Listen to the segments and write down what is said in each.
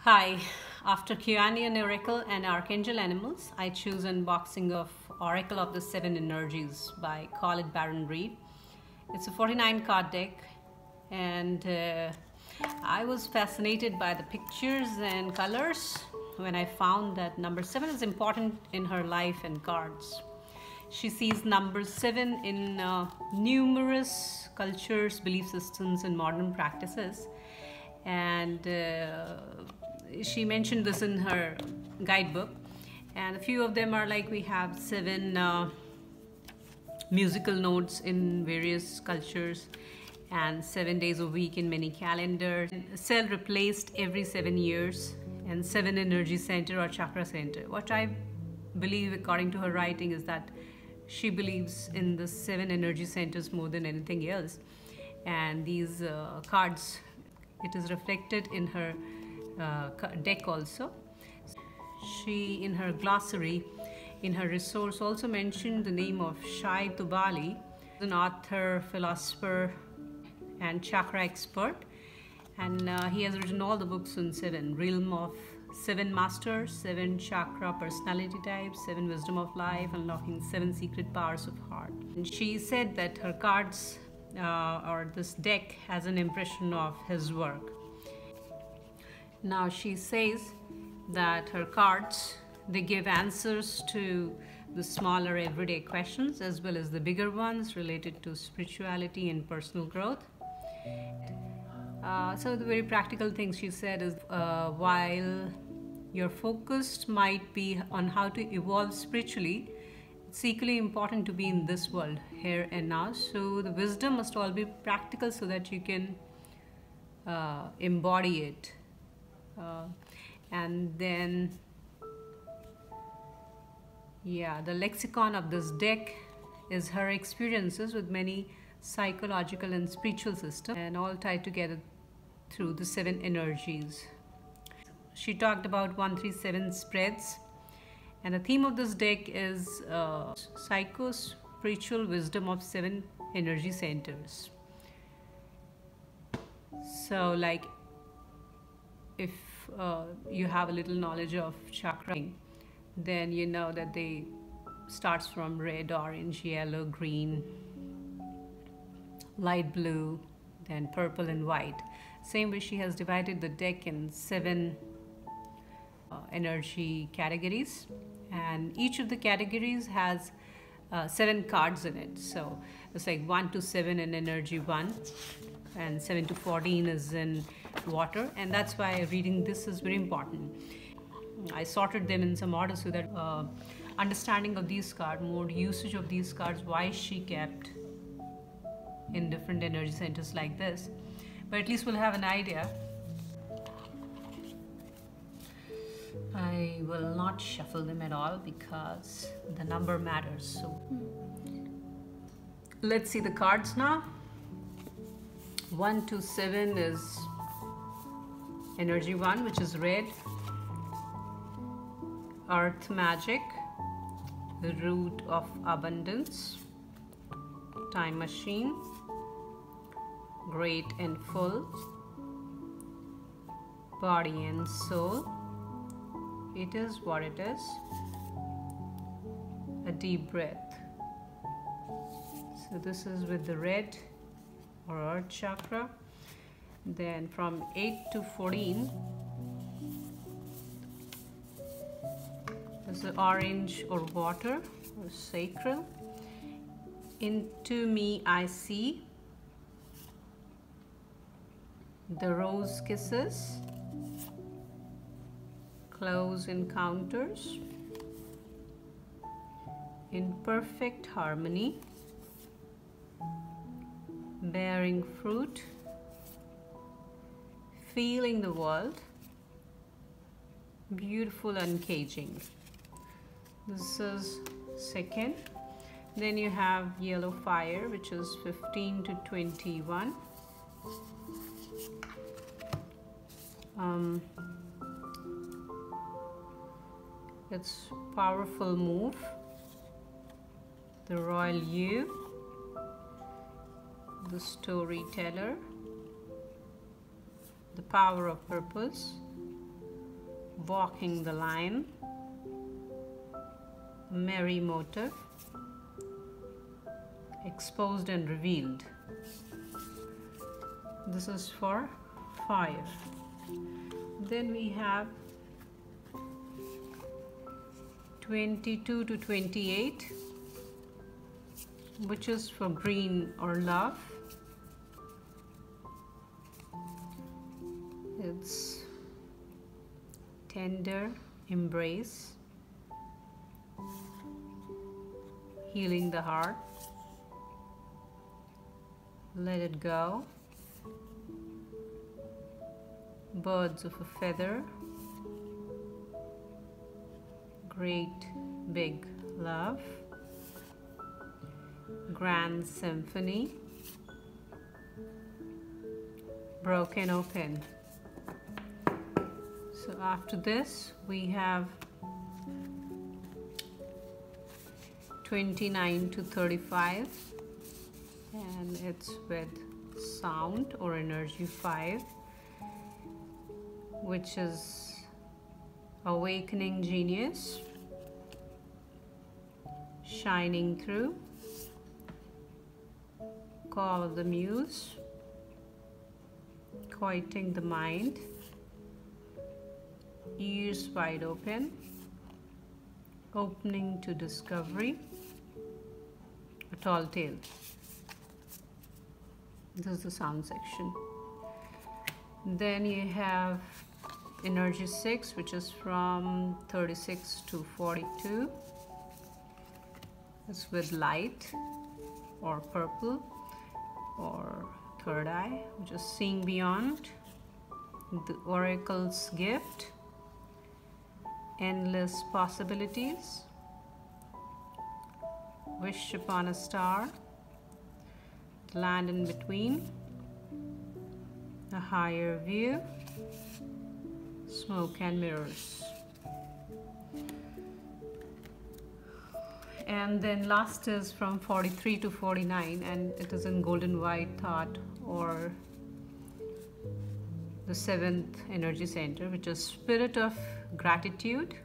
Hi, after Kuan Oracle and Archangel Animals, I choose unboxing of Oracle of the Seven Energies by Colin Baron Reed. It's a 49 card deck, and I was fascinated by the pictures and colors when I found that number 7 is important in her life and cards. She sees number 7 in numerous cultures, belief systems, and modern practices. And she mentioned this in her guidebook. And a few of them are like we have 7 musical notes in various cultures and 7 days a week in many calendars. Cell replaced every 7 years and 7 energy center or chakra center. What I believe, according to her writing, is that she believes in the 7 energy centers more than anything else. And these cards, it is reflected in her deck also. She, in her glossary, in her resource, also mentioned the name of Shai Tubali, an author, philosopher, and chakra expert. And he has written all the books on 7, Realm of 7 Masters, 7 Chakra Personality Types, 7 Wisdom of Life, Unlocking 7 Secret Powers of Heart. And she said that her cards or this deck has an impression of his work. Now she says that her cards, they give answers to the smaller everyday questions as well as the bigger ones related to spirituality and personal growth. So the very practical things she said is while your focus might be on how to evolve spiritually, it's equally important to be in this world, here and now. So the wisdom must all be practical so that you can embody it. And then, the lexicon of this deck is her experiences with many psychological and spiritual systems, and all tied together through the 7 energies. She talked about 137 spreads, and the theme of this deck is psycho-spiritual wisdom of 7 energy centers. So like if you have a little knowledge of chakra, then you know that they starts from red, orange, yellow, green, light blue, then purple and white. Same way she has divided the deck in 7 energy categories, and each of the categories has 7 cards in it. So it's like 1 to 7 in energy 1, and 7 to 14 is in water, and that's why reading this is very important. I sorted them in some order so that understanding of these cards, more usage of these cards, why she kept in different energy centers like this, but at least we'll have an idea. I will not shuffle them at all because the number matters. So let's see the cards now. 1 to 7 is energy 1, which is red. Earth magic, the root of abundance, time machine, great and full, body and soul, it is what it is, a deep breath. So this is with the red or earth chakra. Then from 8 to 14 is the orange or water or sacral. Into me I see, the rose kisses, close encounters, in perfect harmony, bearing fruit, feeling the world, beautiful uncaging. This is second. Then you have yellow fire, which is 15 to 21. It's powerful move, the royal you, the storyteller, the power of purpose, walking the line, merry motive, exposed and revealed. This is for 5. Then we have 22 to 28, which is for green or love. It's tender embrace, healing the heart, let it go, birds of a feather, great big love, grand symphony, broken open. So after this we have 29 to 35, and it's with sound or energy 5, which is awakening genius, shining through, call of the muse, quieting the mind, ears wide open, opening to discovery, a tall tale. This is the sound section. Then you have energy 6, which is from 36 to 42. It's with light or purple or third eye, which is seeing beyond, the oracle's gift, endless possibilities, wish upon a star, land in between, a higher view, smoke and mirrors. And then last is from 43 to 49, and it is in golden white thought, or the 7th energy center, which is spirit of gratitude,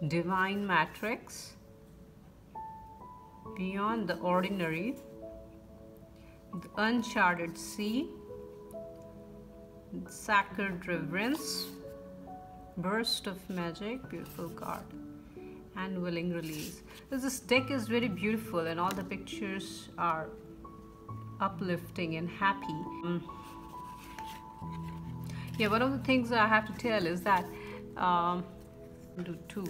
divine matrix, beyond the ordinary, the uncharted sea, sacred reverence, burst of magic, beautiful card, and willing release. This deck is very beautiful and all the pictures are uplifting and happy. Yeah, one of the things I have to tell is that do 2.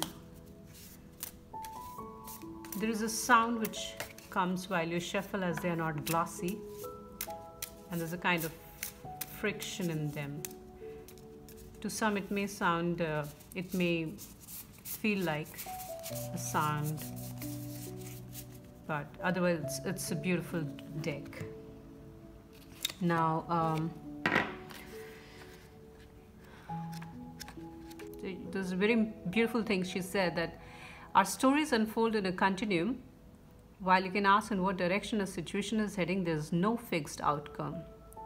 There is a sound which comes while you shuffle, as they are not glossy, and there's a kind of friction in them. To some it may sound, it may feel like a sound, but otherwise it's a beautiful deck. Now there's a very beautiful thing she said, that our stories unfold in a continuum. While you can ask in what direction a situation is heading, there's no fixed outcome,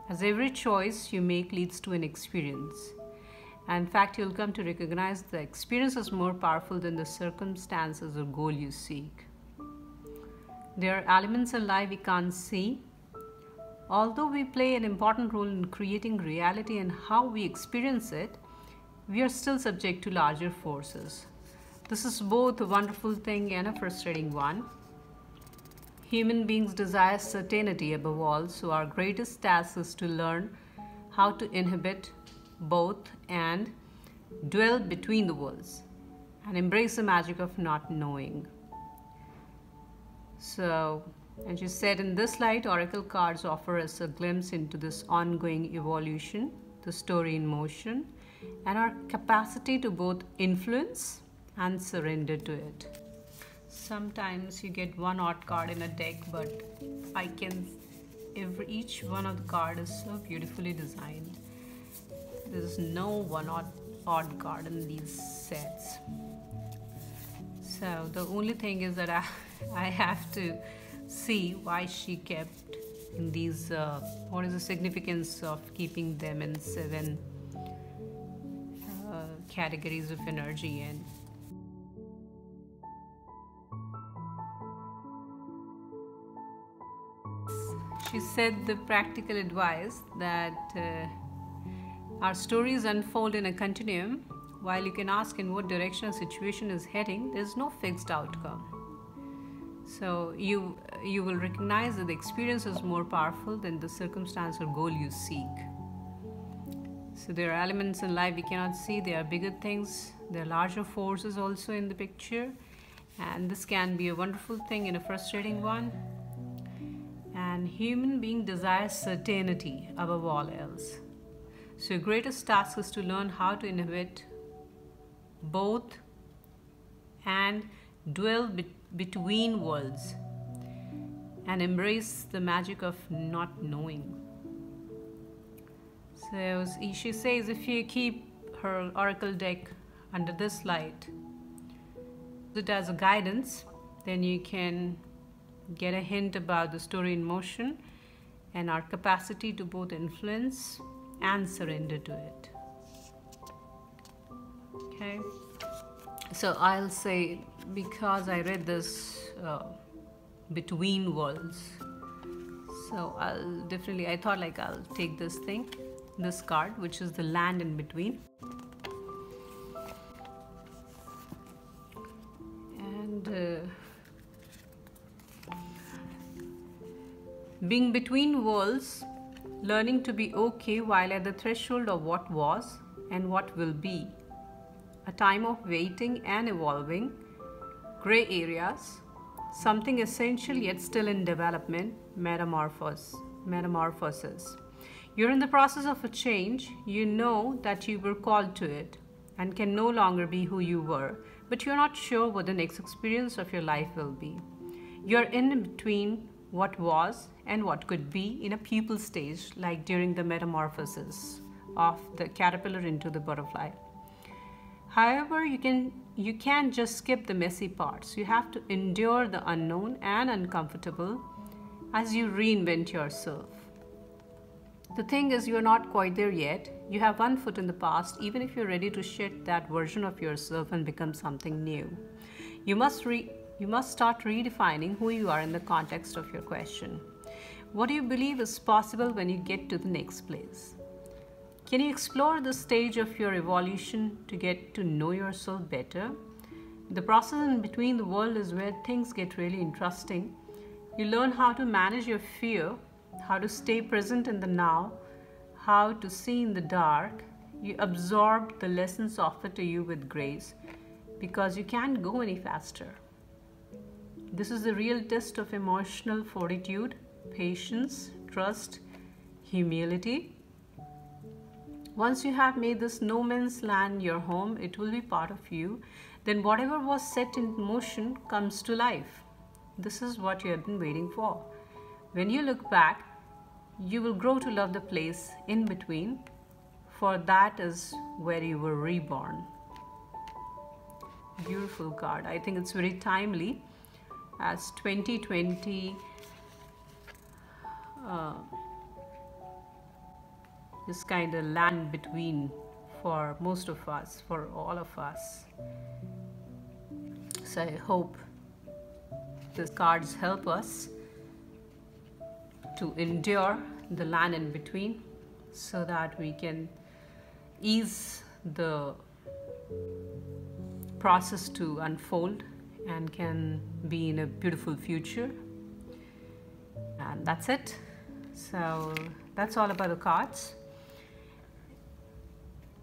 as every choice you make leads to an experience. And in fact, you'll come to recognize the experience is more powerful than the circumstances or goal you seek. There are elements in life we can't see. Although we play an important role in creating reality and how we experience it, we are still subject to larger forces. This is both a wonderful thing and a frustrating one. Human beings desire certainty above all, so our greatest task is to learn how to inhabit both and dwell between the worlds and embrace the magic of not knowing. So, as you said, in this light, oracle cards offer us a glimpse into this ongoing evolution, the story in motion, and our capacity to both influence and surrender to it. Sometimes you get one odd card in a deck, but each one of the cards is so beautifully designed. There's no one odd card in these sets. So the only thing is that I have to see why she kept in these, what is the significance of keeping them in 7 categories of energy. And she said the practical advice that our stories unfold in a continuum. While you can ask in what direction a situation is heading, there's no fixed outcome. So you will recognize that the experience is more powerful than the circumstance or goal you seek. So there are elements in life we cannot see. There are bigger things. There are larger forces also in the picture. And this can be a wonderful thing and a frustrating one. And human being desires certainty above all else. So your greatest task is to learn how to inhabit both and dwell between worlds and embrace the magic of not knowing. So she says if you keep her oracle deck under this light, it as a guidance, then you can get a hint about the story in motion and our capacity to both influence and surrender to it. Okay, so I'll say, because I read this between worlds, so I thought like I'll take this card, which is the land in between. And being between worlds, learning to be okay while at the threshold of what was and what will be. A time of waiting and evolving, gray areas, something essential yet still in development, metamorphosis. You're in the process of a change. You know that you were called to it and can no longer be who you were, but you're not sure what the next experience of your life will be. You're in between what was and what could be in a pupal stage, like during the metamorphosis of the caterpillar into the butterfly. However, you can't just skip the messy parts. You have to endure the unknown and uncomfortable as you reinvent yourself. The thing is, you're not quite there yet. You have one foot in the past, even if you're ready to shed that version of yourself and become something new. You must start redefining who you are in the context of your question. What do you believe is possible when you get to the next place? Can you explore the stage of your evolution to get to know yourself better? The process in between the world is where things get really interesting. You learn how to manage your fear, how to stay present in the now, how to see in the dark. You absorb the lessons offered to you with grace because you can't go any faster. This is the real test of emotional fortitude, patience, trust, humility. Once you have made this no man's land your home, it will be part of you. Then whatever was set in motion comes to life. This is what you have been waiting for. When you look back, you will grow to love the place in between, for that is where you were reborn. Beautiful card. I think it's very timely, as 2020 is kind of land between for most of us, for all of us. So I hope these cards help us to endure the land in between so that we can ease the process to unfold and can be in a beautiful future. And that's it. So that's all about the cards.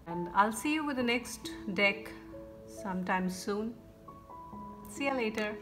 And I'll see you with the next deck sometime soon. See you later.